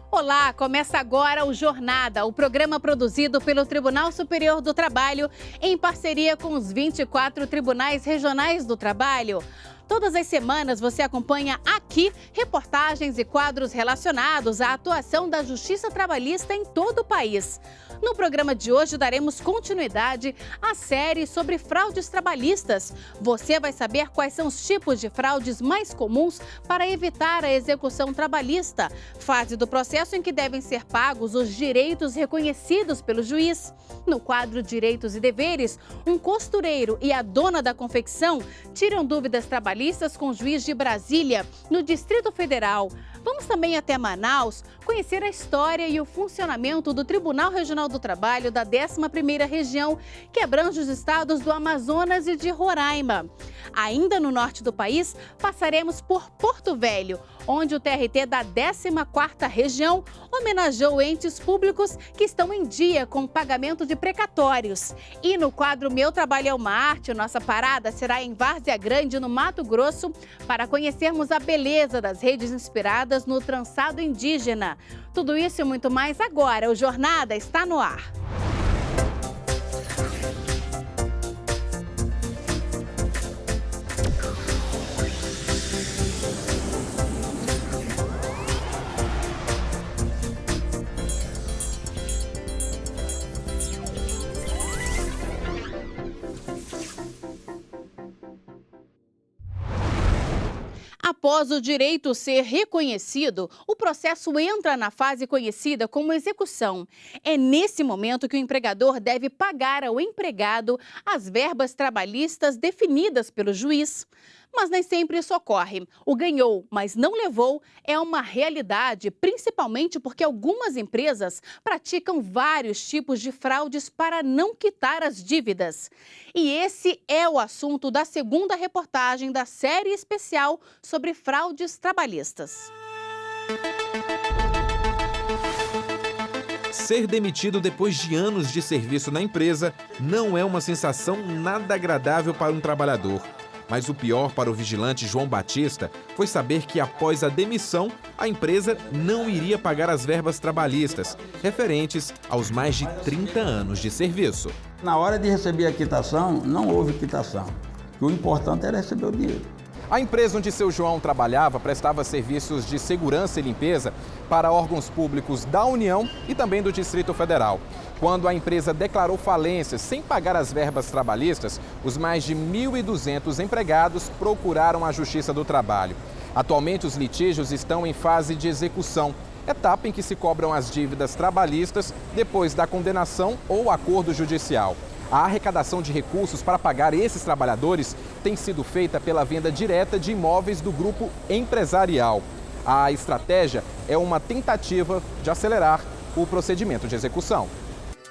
Olá, começa agora o Jornada, o programa produzido pelo Tribunal Superior do Trabalho em parceria com os 24 tribunais regionais do trabalho. Todas as semanas você acompanha aqui reportagens e quadros relacionados à atuação da Justiça Trabalhista em todo o país. No programa de hoje daremos continuidade à série sobre fraudes trabalhistas. Você vai saber quais são os tipos de fraudes mais comuns para evitar a execução trabalhista, fase do processo em que devem ser pagos os direitos reconhecidos pelo juiz. No quadro Direitos e Deveres, um costureiro e a dona da confecção tiram dúvidas trabalhistas com o juiz de Brasília, no Distrito Federal. Vamos também até Manaus conhecer a história e o funcionamento do Tribunal Regional do Trabalho da 11ª Região, que abrange os estados do Amazonas e de Roraima. Ainda no norte do país, passaremos por Porto Velho, onde o TRT da 14ª Região homenageou entes públicos que estão em dia com o pagamento de precatórios. E no quadro Meu Trabalho é uma Arte, nossa parada será em Várzea Grande, no Mato Grosso, para conhecermos a beleza das redes inspiradas no trançado indígena. Tudo isso e muito mais agora. O Jornada está no ar. Após o direito ser reconhecido, o processo entra na fase conhecida como execução. É nesse momento que o empregador deve pagar ao empregado as verbas trabalhistas definidas pelo juiz. Mas nem sempre isso ocorre. O ganhou, mas não levou é uma realidade, principalmente porque algumas empresas praticam vários tipos de fraudes para não quitar as dívidas. E esse é o assunto da segunda reportagem da série especial sobre fraudes trabalhistas. Ser demitido depois de anos de serviço na empresa não é uma sensação nada agradável para um trabalhador. Mas o pior para o vigilante João Batista foi saber que após a demissão, a empresa não iria pagar as verbas trabalhistas, referentes aos mais de 30 anos de serviço. Na hora de receber a quitação, não houve quitação. O importante era receber o dinheiro. A empresa onde seu João trabalhava prestava serviços de segurança e limpeza para órgãos públicos da União e também do Distrito Federal. Quando a empresa declarou falência sem pagar as verbas trabalhistas, os mais de 1.200 empregados procuraram a Justiça do Trabalho. Atualmente, os litígios estão em fase de execução, etapa em que se cobram as dívidas trabalhistas depois da condenação ou acordo judicial. A arrecadação de recursos para pagar esses trabalhadores tem sido feita pela venda direta de imóveis do grupo empresarial. A estratégia é uma tentativa de acelerar o procedimento de execução.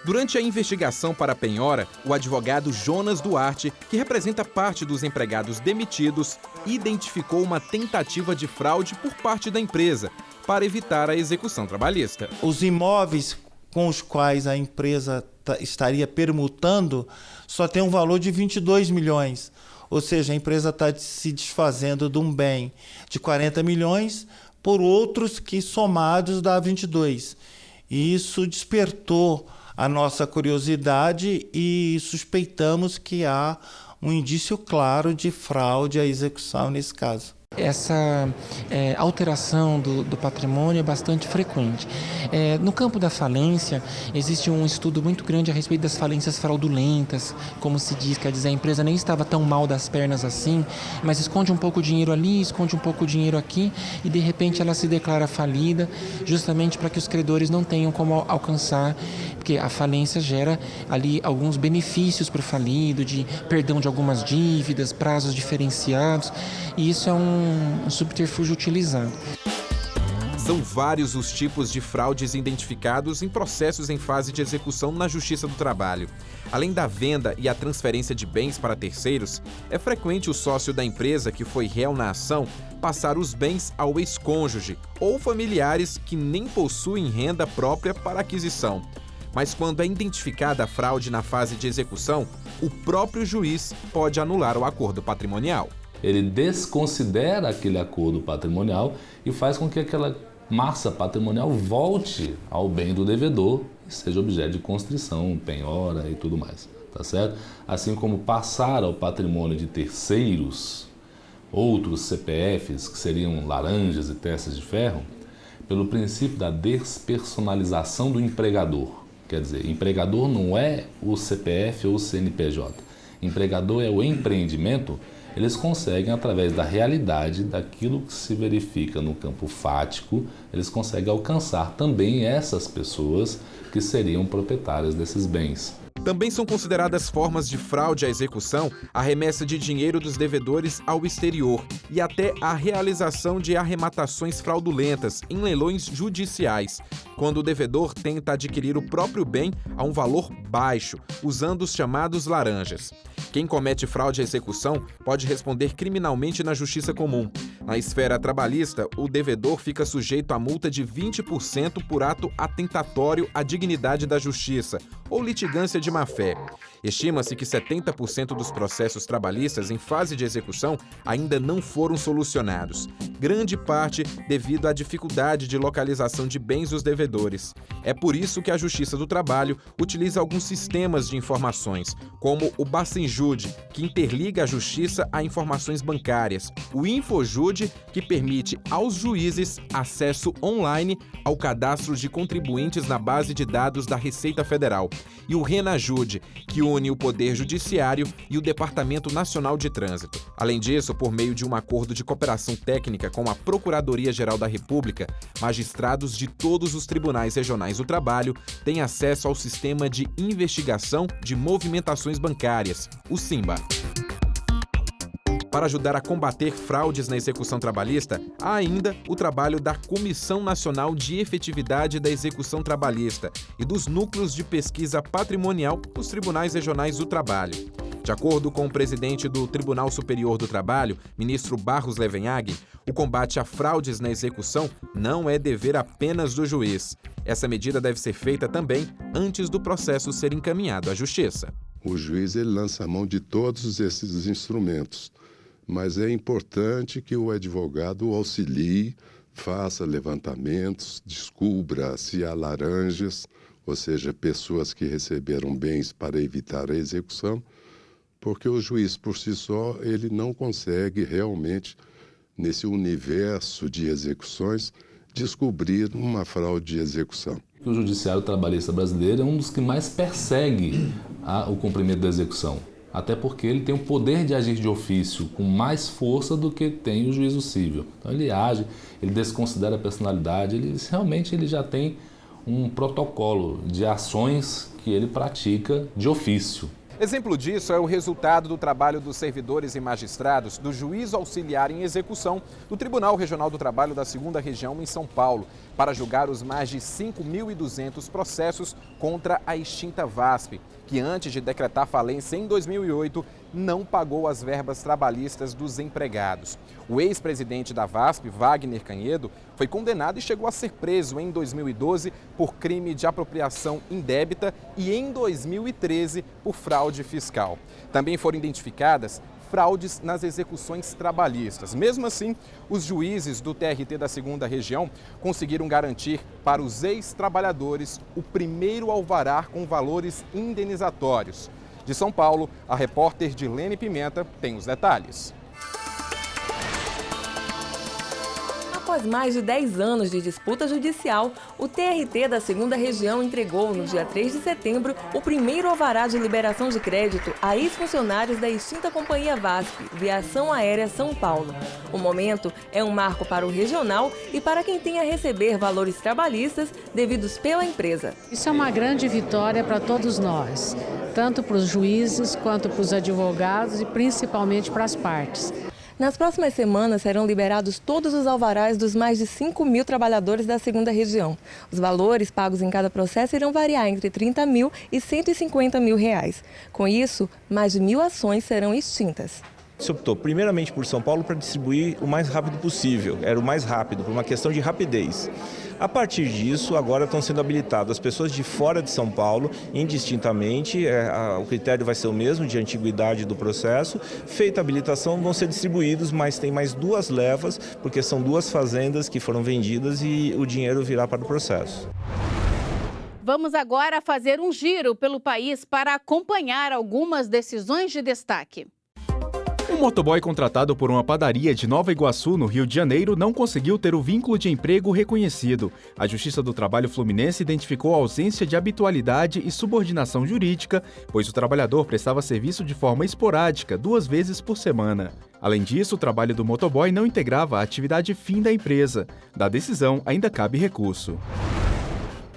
Durante a investigação para a penhora, o advogado Jonas Duarte, que representa parte dos empregados demitidos, identificou uma tentativa de fraude por parte da empresa para evitar a execução trabalhista. Os imóveis com os quais a empresa estaria permutando só tem um valor de 22 milhões. Ou seja, a empresa está se desfazendo de um bem de 40 milhões por outros que somados dá 22. E isso despertou a nossa curiosidade e suspeitamos que há um indício claro de fraude à execução nesse caso. Essa alteração do patrimônio é bastante frequente. No campo da falência, existe um estudo muito grande a respeito das falências fraudulentas, como se diz, quer dizer, a empresa nem estava tão mal das pernas assim, mas esconde um pouco de dinheiro ali, esconde um pouco de dinheiro aqui e de repente ela se declara falida, justamente para que os credores não tenham como alcançar, porque a falência gera ali alguns benefícios para o falido, de perdão de algumas dívidas, prazos diferenciados, e isso é um subterfúgio utilizado. São vários os tipos de fraudes identificados em processos em fase de execução na Justiça do Trabalho. Além da venda e a transferência de bens para terceiros, é frequente o sócio da empresa que foi réu na ação passar os bens ao ex-cônjuge ou familiares que nem possuem renda própria para aquisição. Mas quando é identificada a fraude na fase de execução, o próprio juiz pode anular o acordo patrimonial. Ele desconsidera aquele acordo patrimonial e faz com que massa patrimonial volte ao bem do devedor e seja objeto de constrição, penhora e tudo mais, tá certo? Assim como passar ao patrimônio de terceiros, outros CPFs, que seriam laranjas e testas de ferro, pelo princípio da despersonalização do empregador. Quer dizer, empregador não é o CPF ou o CNPJ. Empregador é o empreendimento. Eles conseguem, através da realidade, daquilo que se verifica no campo fático, eles conseguem alcançar também essas pessoas que seriam proprietárias desses bens. Também são consideradas formas de fraude à execução a remessa de dinheiro dos devedores ao exterior e até a realização de arrematações fraudulentas em leilões judiciais, quando o devedor tenta adquirir o próprio bem a um valor baixo, usando os chamados laranjas. Quem comete fraude à execução pode responder criminalmente na justiça comum. Na esfera trabalhista, o devedor fica sujeito a multa de 20% por ato atentatório à dignidade da justiça ou litigância de má-fé. Estima-se que 70% dos processos trabalhistas em fase de execução ainda não foram solucionados, grande parte devido à dificuldade de localização de bens dos devedores. É por isso que a Justiça do Trabalho utiliza alguns sistemas de informações, como o Bacenjude, que interliga a Justiça a informações bancárias, o Infojude, que permite aos juízes acesso online ao cadastro de contribuintes na base de dados da Receita Federal, e o Renajude, que une o Poder Judiciário e o Departamento Nacional de Trânsito. Além disso, por meio de um acordo de cooperação técnica com a Procuradoria-Geral da República, magistrados de todos os tribunais regionais do trabalho têm acesso ao Sistema de Investigação de Movimentações Bancárias, o SIMBA. Para ajudar a combater fraudes na execução trabalhista, há ainda o trabalho da Comissão Nacional de Efetividade da Execução Trabalhista e dos núcleos de pesquisa patrimonial dos tribunais regionais do trabalho. De acordo com o presidente do Tribunal Superior do Trabalho, ministro Barros Levenhagen, o combate a fraudes na execução não é dever apenas do juiz. Essa medida deve ser feita também antes do processo ser encaminhado à Justiça. O juiz ele lança a mão de todos esses instrumentos, mas é importante que o advogado auxilie, faça levantamentos, descubra se há laranjas, ou seja, pessoas que receberam bens para evitar a execução, porque o juiz por si só ele não consegue realmente, nesse universo de execuções, descobrir uma fraude de execução. O Judiciário Trabalhista brasileiro é um dos que mais persegue o cumprimento da execução, até porque ele tem o poder de agir de ofício com mais força do que tem o juízo civil. Então ele age, ele desconsidera a personalidade, ele já tem um protocolo de ações que ele pratica de ofício. Exemplo disso é o resultado do trabalho dos servidores e magistrados do Juízo Auxiliar em Execução do Tribunal Regional do Trabalho da 2ª Região em São Paulo, para julgar os mais de 5.200 processos contra a extinta VASP, que antes de decretar falência em 2008, não pagou as verbas trabalhistas dos empregados. O ex-presidente da VASP, Wagner Canhedo, foi condenado e chegou a ser preso em 2012 por crime de apropriação indébita e em 2013 por fraude fiscal. Também foram identificadas fraudes nas execuções trabalhistas. Mesmo assim, os juízes do TRT da 2ª Região conseguiram garantir para os ex-trabalhadores o primeiro alvará com valores indenizatórios. De São Paulo, a repórter Dilene Pimenta tem os detalhes. Após mais de 10 anos de disputa judicial, o TRT da 2ª Região entregou, no dia 3 de setembro, o primeiro alvará de liberação de crédito a ex-funcionários da extinta companhia VASP, Viação Aérea São Paulo. O momento é um marco para o regional e para quem tem a receber valores trabalhistas devidos pela empresa. Isso é uma grande vitória para todos nós, tanto para os juízes quanto para os advogados e principalmente para as partes. Nas próximas semanas serão liberados todos os alvarás dos mais de 5.000 trabalhadores da 2ª Região. Os valores pagos em cada processo irão variar entre R$30 mil e R$150 mil. Com isso, mais de 1.000 ações serão extintas. Se optou primeiramente por São Paulo para distribuir o mais rápido possível, era o mais rápido, por uma questão de rapidez. A partir disso, agora estão sendo habilitadas as pessoas de fora de São Paulo, indistintamente, o critério vai ser o mesmo, de antiguidade do processo. Feita a habilitação, vão ser distribuídos, mas tem mais 2 levas, porque são 2 fazendas que foram vendidas e o dinheiro virá para o processo. Vamos agora fazer um giro pelo país para acompanhar algumas decisões de destaque. Um motoboy contratado por uma padaria de Nova Iguaçu, no Rio de Janeiro, não conseguiu ter o vínculo de emprego reconhecido. A Justiça do Trabalho Fluminense identificou a ausência de habitualidade e subordinação jurídica, pois o trabalhador prestava serviço de forma esporádica, 2 vezes por semana. Além disso, o trabalho do motoboy não integrava a atividade fim da empresa. Da decisão, ainda cabe recurso.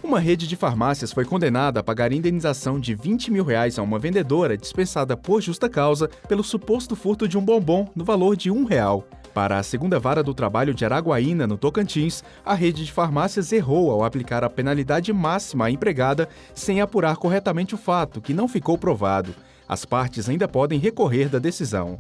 Uma rede de farmácias foi condenada a pagar indenização de R$20 mil a uma vendedora dispensada por justa causa pelo suposto furto de um bombom no valor de R$1. Para a segunda vara do trabalho de Araguaína, no Tocantins, a rede de farmácias errou ao aplicar a penalidade máxima à empregada sem apurar corretamente o fato, que não ficou provado. As partes ainda podem recorrer da decisão.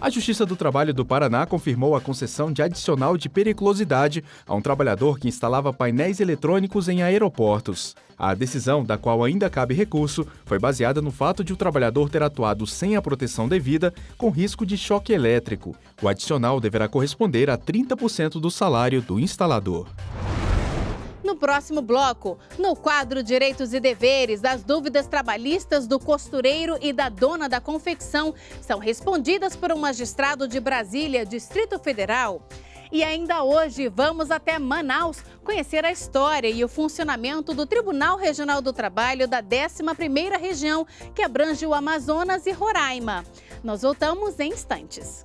A Justiça do Trabalho do Paraná confirmou a concessão de adicional de periculosidade a um trabalhador que instalava painéis eletrônicos em aeroportos. A decisão, da qual ainda cabe recurso, foi baseada no fato de o trabalhador ter atuado sem a proteção devida, com risco de choque elétrico. O adicional deverá corresponder a 30% do salário do instalador. No próximo bloco, no quadro Direitos e Deveres, as dúvidas trabalhistas do costureiro e da dona da confecção são respondidas por um magistrado de Brasília, Distrito Federal. E ainda hoje vamos até Manaus conhecer a história e o funcionamento do Tribunal Regional do Trabalho da 11ª Região, que abrange o Amazonas e Roraima. Nós voltamos em instantes.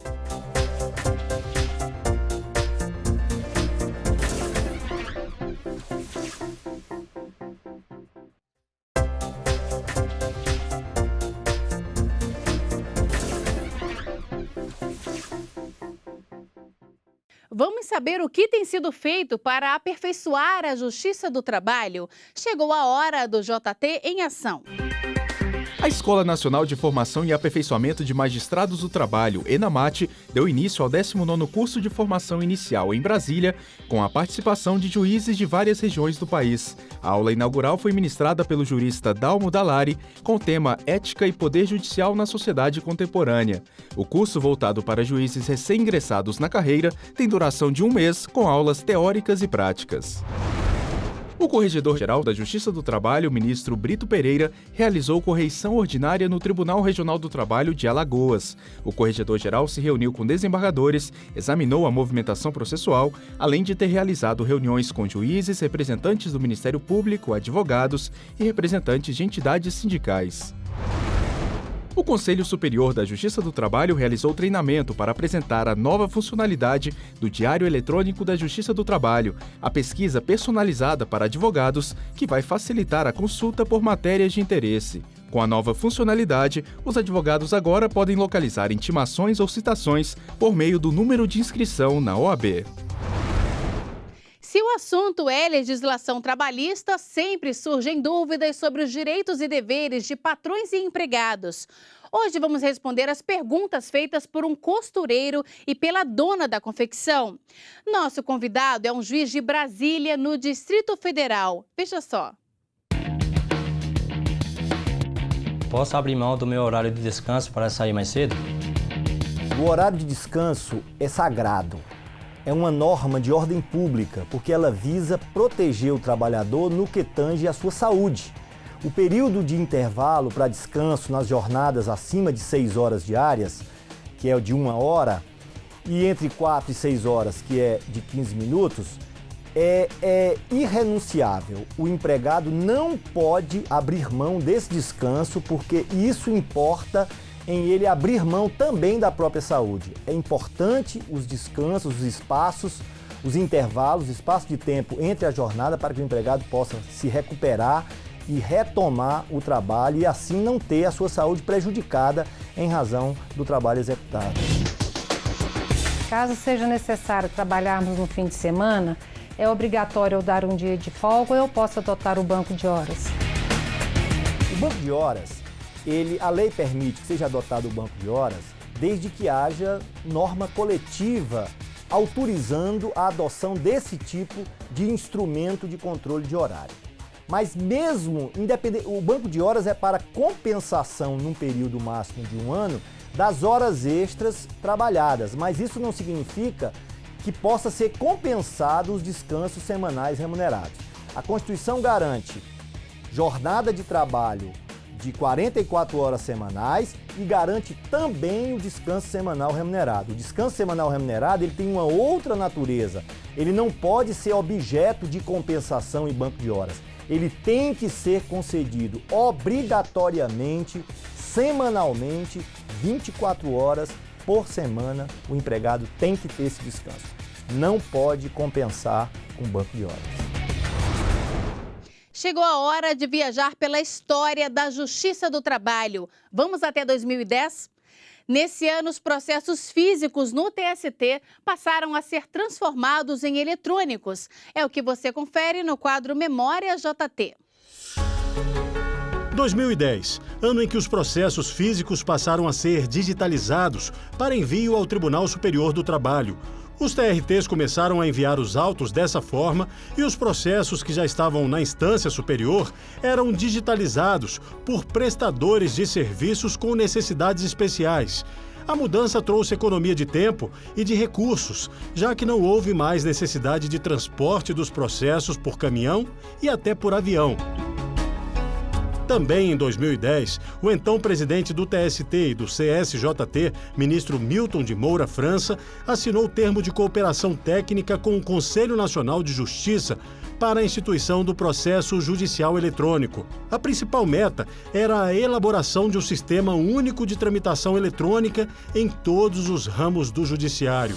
Vamos saber o que tem sido feito para aperfeiçoar a Justiça do Trabalho? Chegou a hora do JT em ação. A Escola Nacional de Formação e Aperfeiçoamento de Magistrados do Trabalho, ENAMAT, deu início ao 19º curso de formação inicial em Brasília, com a participação de juízes de várias regiões do país. A aula inaugural foi ministrada pelo jurista Dalmo Dallari, com o tema Ética e Poder Judicial na Sociedade Contemporânea. O curso, voltado para juízes recém-ingressados na carreira, tem duração de 1 mês, com aulas teóricas e práticas. O Corregedor-Geral da Justiça do Trabalho, ministro Brito Pereira, realizou correição ordinária no Tribunal Regional do Trabalho de Alagoas. O Corregedor-Geral se reuniu com desembargadores, examinou a movimentação processual, além de ter realizado reuniões com juízes, representantes do Ministério Público, advogados e representantes de entidades sindicais. O Conselho Superior da Justiça do Trabalho realizou treinamento para apresentar a nova funcionalidade do Diário Eletrônico da Justiça do Trabalho, a pesquisa personalizada para advogados, que vai facilitar a consulta por matérias de interesse. Com a nova funcionalidade, os advogados agora podem localizar intimações ou citações por meio do número de inscrição na OAB. Se o assunto é legislação trabalhista, sempre surgem dúvidas sobre os direitos e deveres de patrões e empregados. Hoje vamos responder as perguntas feitas por um costureiro e pela dona da confecção. Nosso convidado é um juiz de Brasília, no Distrito Federal. Veja só. Posso abrir mão do meu horário de descanso para sair mais cedo? O horário de descanso é sagrado. É uma norma de ordem pública, porque ela visa proteger o trabalhador no que tange à sua saúde. O período de intervalo para descanso nas jornadas acima de 6 horas diárias, que é de 1 hora, e entre 4 e 6 horas, que é de 15 minutos, é irrenunciável. O empregado não pode abrir mão desse descanso, porque isso importa em ele abrir mão também da própria saúde. É importante os descansos, os espaços, os intervalos, espaço de tempo entre a jornada para que o empregado possa se recuperar e retomar o trabalho e assim não ter a sua saúde prejudicada em razão do trabalho executado. Caso seja necessário trabalharmos no fim de semana, é obrigatório eu dar um dia de folga ou eu posso adotar o banco de horas? O banco de horas, a lei permite que seja adotado o banco de horas desde que haja norma coletiva autorizando a adoção desse tipo de instrumento de controle de horário. Mas mesmo independente, o banco de horas é para compensação num período máximo de 1 ano das horas extras trabalhadas, mas isso não significa que possa ser compensado os descansos semanais remunerados. A Constituição garante jornada de trabalho de 44 horas semanais e garante também o descanso semanal remunerado. O descanso semanal remunerado ele tem uma outra natureza. Ele não pode ser objeto de compensação em banco de horas. Ele tem que ser concedido obrigatoriamente, semanalmente, 24 horas por semana. O empregado tem que ter esse descanso. Não pode compensar com banco de horas. Chegou a hora de viajar pela história da Justiça do Trabalho. Vamos até 2010? Nesse ano, os processos físicos no TST passaram a ser transformados em eletrônicos. É o que você confere no quadro Memória JT. 2010, ano em que os processos físicos passaram a ser digitalizados para envio ao Tribunal Superior do Trabalho. Os TRTs começaram a enviar os autos dessa forma e os processos que já estavam na instância superior eram digitalizados por prestadores de serviços com necessidades especiais. A mudança trouxe economia de tempo e de recursos, já que não houve mais necessidade de transporte dos processos por caminhão e até por avião. Também em 2010, o então presidente do TST e do CSJT, ministro Milton de Moura França, assinou o termo de cooperação técnica com o Conselho Nacional de Justiça para a instituição do processo judicial eletrônico. A principal meta era a elaboração de um sistema único de tramitação eletrônica em todos os ramos do judiciário.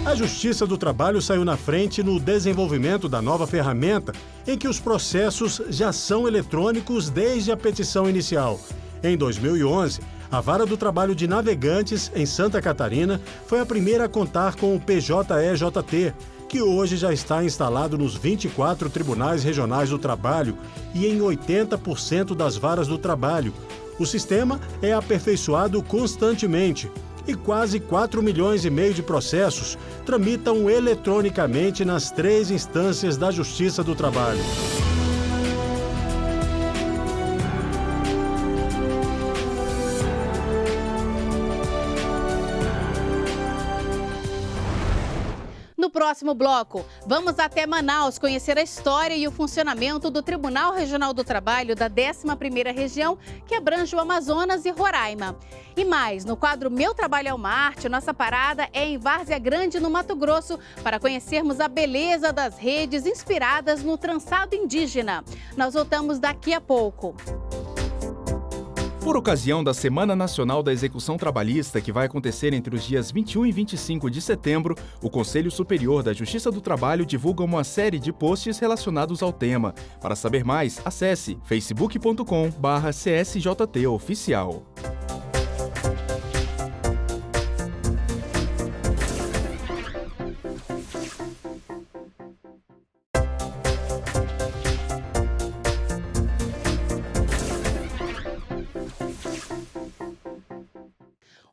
A Justiça do Trabalho saiu na frente no desenvolvimento da nova ferramenta, em que os processos já são eletrônicos desde a petição inicial. Em 2011, a Vara do Trabalho de Navegantes, em Santa Catarina, foi a primeira a contar com o PJE-JT, que hoje já está instalado nos 24 tribunais regionais do trabalho e em 80% das varas do trabalho. O sistema é aperfeiçoado constantemente e quase 4,5 milhões de processos tramitam eletronicamente nas 3 instâncias da Justiça do Trabalho. No próximo bloco, vamos até Manaus conhecer a história e o funcionamento do Tribunal Regional do Trabalho da 11ª Região, que abrange o Amazonas e Roraima. E mais, no quadro Meu Trabalho é uma Arte, nossa parada é em Várzea Grande, no Mato Grosso, para conhecermos a beleza das redes inspiradas no trançado indígena. Nós voltamos daqui a pouco. Por ocasião da Semana Nacional da Execução Trabalhista, que vai acontecer entre os dias 21 e 25 de setembro, o Conselho Superior da Justiça do Trabalho divulga uma série de posts relacionados ao tema. Para saber mais, acesse facebook.com/CSJToficial.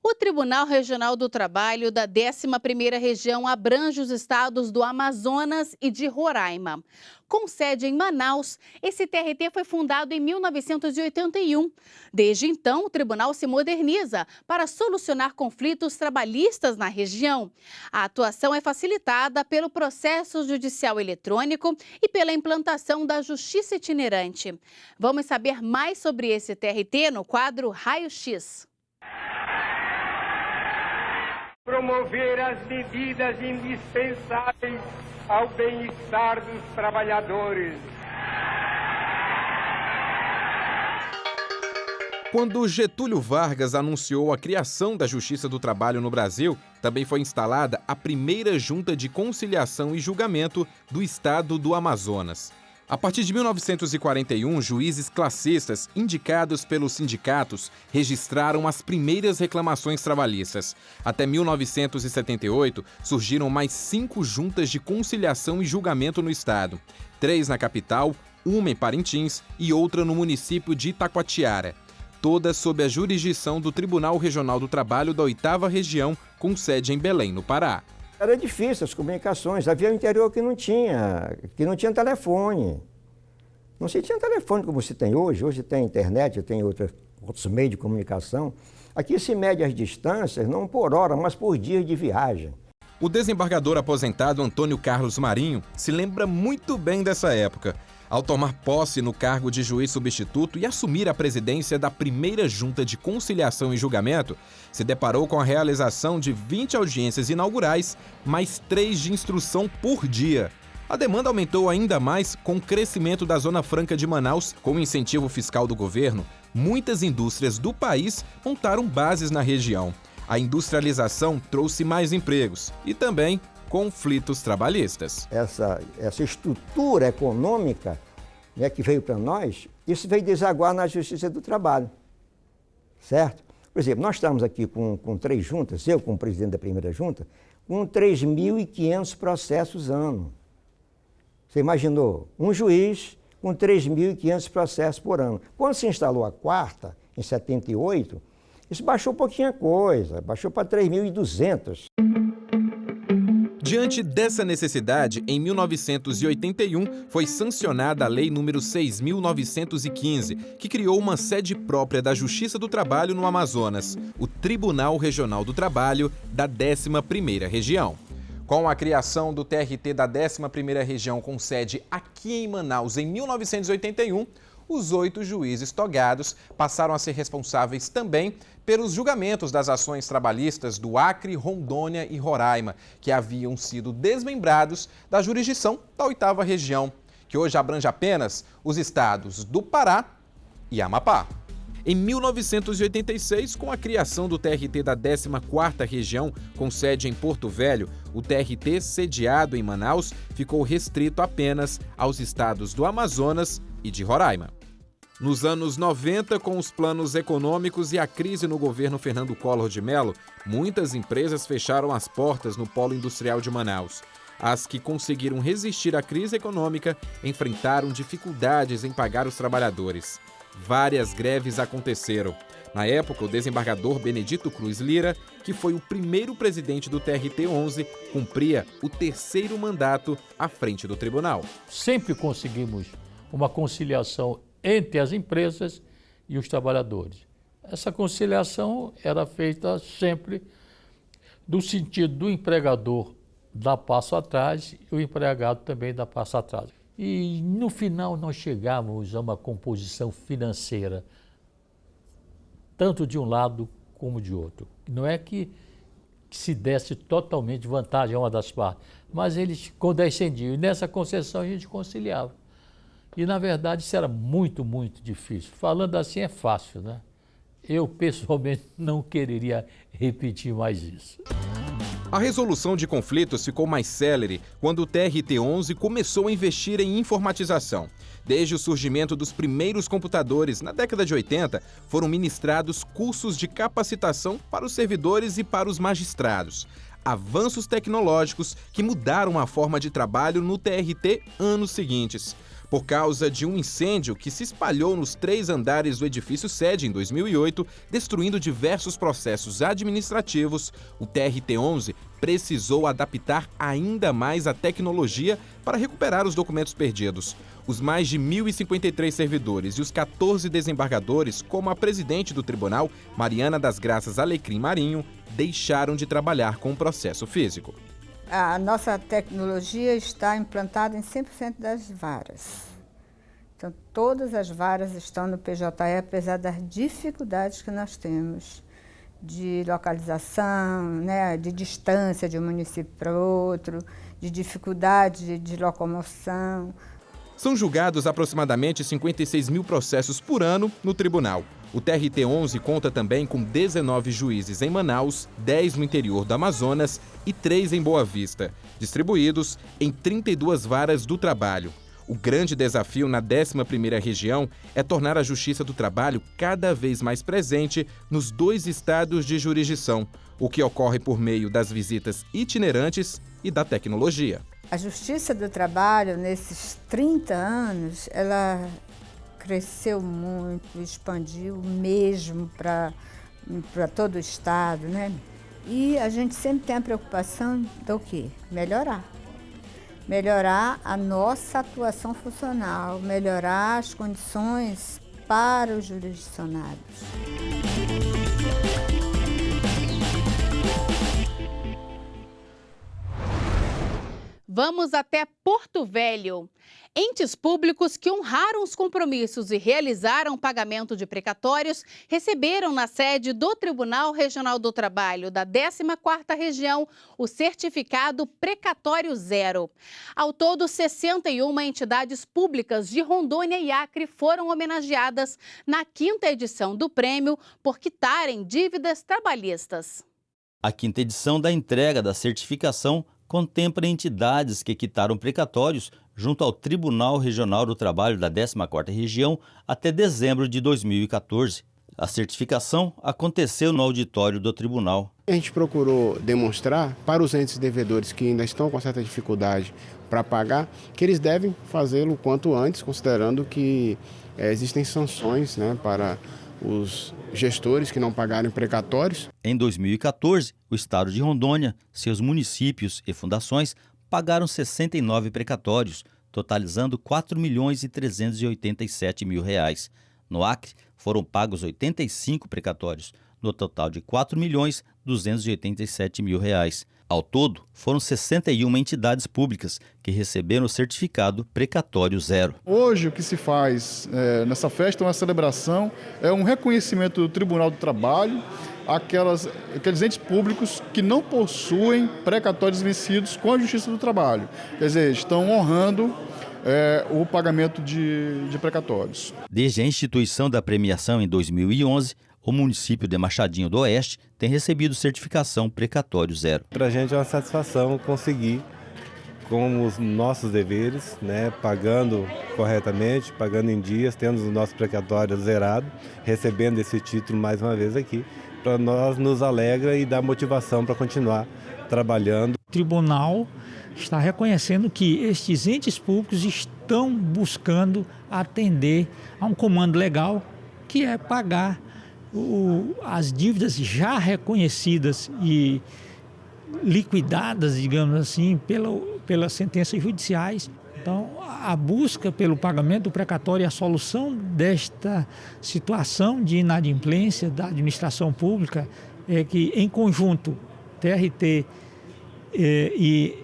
O Tribunal Regional do Trabalho da 11ª Região abrange os estados do Amazonas e de Roraima. Com sede em Manaus, esse TRT foi fundado em 1981. Desde então, o tribunal se moderniza para solucionar conflitos trabalhistas na região. A atuação é facilitada pelo processo judicial eletrônico e pela implantação da justiça itinerante. Vamos saber mais sobre esse TRT no quadro Raio X. Promover as medidas indispensáveis ao bem-estar dos trabalhadores. Quando Getúlio Vargas anunciou a criação da Justiça do Trabalho no Brasil, também foi instalada a primeira Junta de Conciliação e Julgamento do Estado do Amazonas. A partir de 1941, juízes classistas, indicados pelos sindicatos, registraram as primeiras reclamações trabalhistas. Até 1978, surgiram mais 5 juntas de conciliação e julgamento no estado. 3 na capital, uma em Parintins e outra no município de Itacoatiara. toda sob a jurisdição do Tribunal Regional do Trabalho da 8ª Região, com sede em Belém, no Pará. Era difícil as comunicações, havia um interior que não tinha telefone. Não se tinha telefone como se tem hoje. Hoje tem internet, tem outros meios de comunicação. Aqui se mede as distâncias, não por hora, mas por dias de viagem. O desembargador aposentado Antônio Carlos Marinho se lembra muito bem dessa época. Ao tomar posse no cargo de juiz substituto e assumir a presidência da primeira Junta de Conciliação e Julgamento, se deparou com a realização de 20 audiências inaugurais, mais 3 de instrução por dia. A demanda aumentou ainda mais com o crescimento da Zona Franca de Manaus. Com o incentivo fiscal do governo, muitas indústrias do país montaram bases na região. A industrialização trouxe mais empregos e também conflitos trabalhistas. Essa estrutura econômica, né, que veio para nós, isso veio desaguar na Justiça do Trabalho, certo? Por exemplo, nós estamos aqui com 3 juntas, eu como presidente da primeira junta, com 3.500 processos ano. Você imaginou? Um juiz com 3.500 processos por ano. Quando se instalou a 4ª, em 78, isso baixou pouquinha coisa, baixou para 3.200. Diante dessa necessidade, em 1981, foi sancionada a Lei nº 6.915, que criou uma sede própria da Justiça do Trabalho no Amazonas, o Tribunal Regional do Trabalho da 11ª Região. Com a criação do TRT da 11ª Região com sede aqui em Manaus em 1981, os 8 juízes togados passaram a ser responsáveis também pelos julgamentos das ações trabalhistas do Acre, Rondônia e Roraima, que haviam sido desmembrados da jurisdição da 8ª Região, que hoje abrange apenas os estados do Pará e Amapá. Em 1986, com a criação do TRT da 14ª Região, com sede em Porto Velho, o TRT sediado em Manaus ficou restrito apenas aos estados do Amazonas e de Roraima. Nos anos 90, com os planos econômicos e a crise no governo Fernando Collor de Mello, muitas empresas fecharam as portas no polo industrial de Manaus. As que conseguiram resistir à crise econômica enfrentaram dificuldades em pagar os trabalhadores. Várias greves aconteceram. Na época, o desembargador Benedito Cruz Lira, que foi o primeiro presidente do TRT-11, cumpria o 3º mandato à frente do tribunal. Sempre conseguimos uma conciliação entre as empresas e os trabalhadores. Essa conciliação era feita sempre no sentido do empregador dar passo atrás e o empregado também dar passo atrás. E no final nós chegamos a uma composição financeira, tanto de um lado como de outro. Não é que se desse totalmente vantagem a uma das partes, mas eles condescendiam. E nessa concessão a gente conciliava. E, na verdade, isso era muito, muito difícil. Falando assim é fácil, né? Eu, pessoalmente, não quereria repetir mais isso. A resolução de conflitos ficou mais célere quando o TRT-11 começou a investir em informatização. Desde o surgimento dos primeiros computadores, na década de 80, foram ministrados cursos de capacitação para os servidores e para os magistrados. Avanços tecnológicos que mudaram a forma de trabalho no TRT anos seguintes. Por causa de um incêndio que se espalhou nos 3 andares do edifício sede em 2008, destruindo diversos processos administrativos, o TRT-11 precisou adaptar ainda mais a tecnologia para recuperar os documentos perdidos. Os mais de 1.053 servidores e os 14 desembargadores, como a presidente do tribunal, Mariana das Graças Alecrim Marinho, deixaram de trabalhar com o processo físico. A nossa tecnologia está implantada em 100% das varas. Então, todas as varas estão no PJE, apesar das dificuldades que nós temos de localização, né, de distância de um município para outro, de dificuldade de locomoção. São julgados aproximadamente 56 mil processos por ano no tribunal. O TRT-11 conta também com 19 juízes em Manaus, 10 no interior do Amazonas e 3 em Boa Vista, distribuídos em 32 varas do trabalho. O grande desafio na 11ª Região é tornar a Justiça do Trabalho cada vez mais presente nos 2 estados de jurisdição, o que ocorre por meio das visitas itinerantes e da tecnologia. A Justiça do Trabalho, nesses 30 anos, ela cresceu muito, expandiu mesmo para todo o estado, né? E a gente sempre tem a preocupação do quê? Melhorar a nossa atuação funcional, melhorar as condições para os jurisdicionados. Vamos até Porto Velho. Entes públicos que honraram os compromissos e realizaram pagamento de precatórios receberam na sede do Tribunal Regional do Trabalho da 14ª Região o certificado Precatório Zero. Ao todo, 61 entidades públicas de Rondônia e Acre foram homenageadas na 5ª edição do prêmio por quitarem dívidas trabalhistas. A 5ª edição da entrega da certificação contempla entidades que quitaram precatórios junto ao Tribunal Regional do Trabalho da 14ª Região até dezembro de 2014. A certificação aconteceu no auditório do tribunal. A gente procurou demonstrar para os entes devedores que ainda estão com certa dificuldade para pagar, que eles devem fazê-lo quanto antes, considerando que existem sanções, né, para os gestores que não pagarem precatórios. Em 2014, o estado de Rondônia, seus municípios e fundações pagaram 69 precatórios, totalizando R$ 4.387.000. No Acre, foram pagos 85 precatórios, no total de R$ 4.287.000. Ao todo, foram 61 entidades públicas que receberam o certificado Precatório Zero. Hoje, o que se faz nessa festa, uma celebração, é um reconhecimento do Tribunal do Trabalho, aqueles entes públicos que não possuem precatórios vencidos com a Justiça do Trabalho. Quer dizer, estão honrando o pagamento de precatórios. Desde a instituição da premiação em 2011, o município de Machadinho do Oeste tem recebido certificação Precatório Zero. Para a gente é uma satisfação conseguir, com os nossos deveres, né, pagando corretamente, pagando em dias, tendo o nosso precatório zerado, recebendo esse título mais uma vez aqui. Para nós nos alegra e dá motivação para continuar trabalhando. O tribunal está reconhecendo que estes entes públicos estão buscando atender a um comando legal, que é pagar as dívidas já reconhecidas e liquidadas, digamos assim, pelas sentenças judiciais. Então, a busca pelo pagamento do precatório e a solução desta situação de inadimplência da administração pública é que, em conjunto, TRT e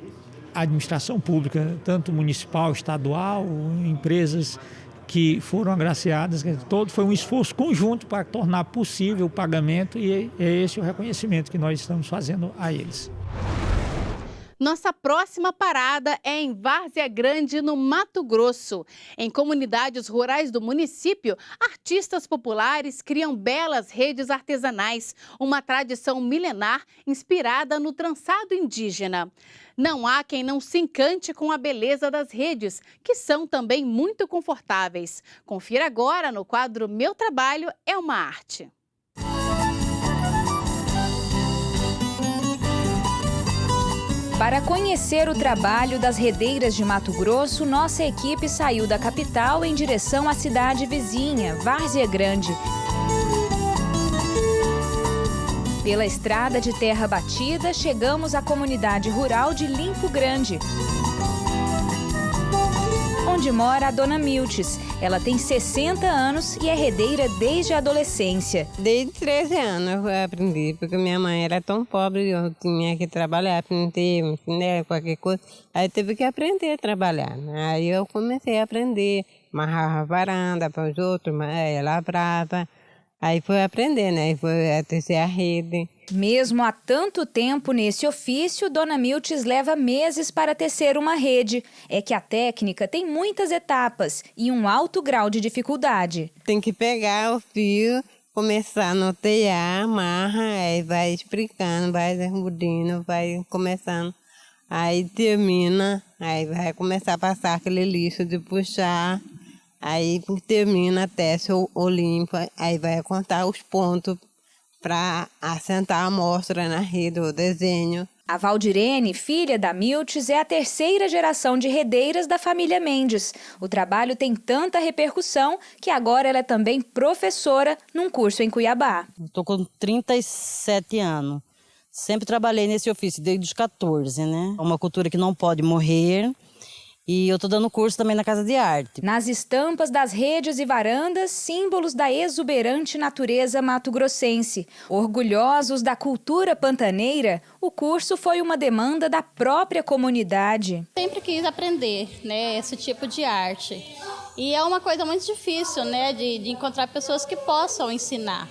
administração pública, tanto municipal, estadual, empresas que foram agraciadas, todo foi um esforço conjunto para tornar possível o pagamento e é esse o reconhecimento que nós estamos fazendo a eles. Nossa próxima parada é em Várzea Grande, no Mato Grosso. Em comunidades rurais do município, artistas populares criam belas redes artesanais, uma tradição milenar inspirada no trançado indígena. Não há quem não se encante com a beleza das redes, que são também muito confortáveis. Confira agora no quadro Meu Trabalho é uma Arte. Para conhecer o trabalho das redeiras de Mato Grosso, nossa equipe saiu da capital em direção à cidade vizinha, Várzea Grande. Pela estrada de terra batida, chegamos à comunidade rural de Limpo Grande, onde mora a dona Miltes. Ela tem 60 anos e é redeira desde a adolescência. Desde 13 anos eu aprendi, porque minha mãe era tão pobre, eu tinha que trabalhar, aprender, né, qualquer coisa. Aí teve que aprender a trabalhar. Aí eu comecei a aprender, amarrava varanda para os outros, lavrava. Aí foi aprender, né? Foi a tecer a rede. Mesmo há tanto tempo nesse ofício, dona Miltes leva meses para tecer uma rede. É que a técnica tem muitas etapas e um alto grau de dificuldade. Tem que pegar o fio, começar a notear, amarra, aí vai explicando, vai derrubando, vai começando. Aí termina, aí vai começar a passar aquele lixo de puxar. Aí termina, tece ou limpa, aí vai contar os pontos para assentar a amostra na rede, o desenho. A Valdirene, filha da Miltes, é a terceira geração de redeiras da família Mendes. O trabalho tem tanta repercussão que agora ela é também professora num curso em Cuiabá. Estou com 37 anos. Sempre trabalhei nesse ofício desde os 14, né? É uma cultura que não pode morrer. E eu estou dando curso também na Casa de Arte. Nas estampas das redes e varandas, símbolos da exuberante natureza mato-grossense. Orgulhosos da cultura pantaneira, o curso foi uma demanda da própria comunidade. Sempre quis aprender, né, esse tipo de arte. E é uma coisa muito difícil, né, de encontrar pessoas que possam ensinar.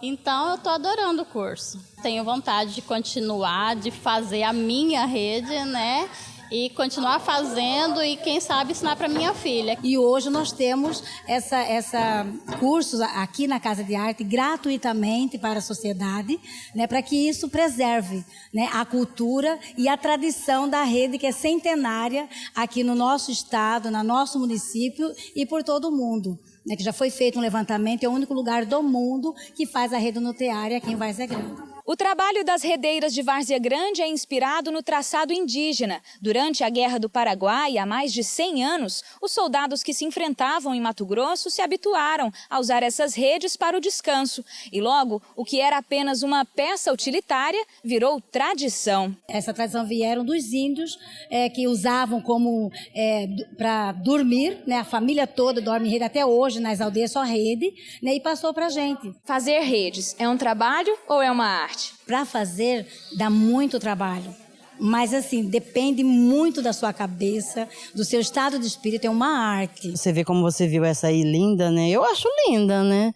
Então, eu estou adorando o curso. Tenho vontade de continuar, de fazer a minha rede, né? E continuar fazendo e, quem sabe, ensinar para minha filha. E hoje nós temos essa cursos aqui na Casa de Arte gratuitamente para a sociedade, né, para que isso preserve, né, a cultura e a tradição da rede que é centenária aqui no nosso estado, no nosso município e por todo o mundo. Né, que já foi feito um levantamento, é o único lugar do mundo que faz a rede nuclear aqui em Várzea Grande. O trabalho das redeiras de Várzea Grande é inspirado no traçado indígena. Durante a Guerra do Paraguai, há mais de 100 anos, os soldados que se enfrentavam em Mato Grosso se habituaram a usar essas redes para o descanso. E logo, o que era apenas uma peça utilitária virou tradição. Essa tradição vieram dos índios, que usavam como para dormir, né? A família toda dorme em rede até hoje, nas aldeias só rede, né? E passou para a gente. Fazer redes é um trabalho ou é uma arte? Para fazer dá muito trabalho, mas assim, depende muito da sua cabeça, do seu estado de espírito, é uma arte. Você vê como você viu essa aí linda, né? Eu acho linda, né?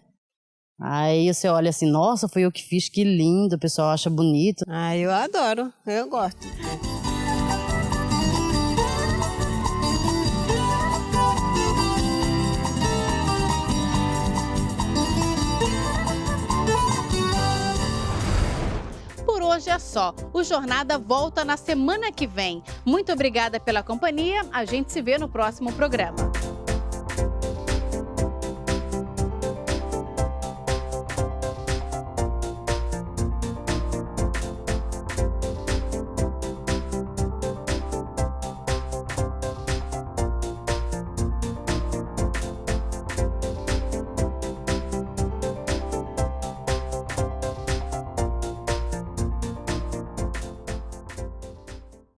Aí você olha assim, nossa, foi eu que fiz, que lindo, o pessoal acha bonito. Ah, eu adoro, eu gosto. Por hoje é só. O Jornada volta na semana que vem. Muito obrigada pela companhia. A gente se vê no próximo programa.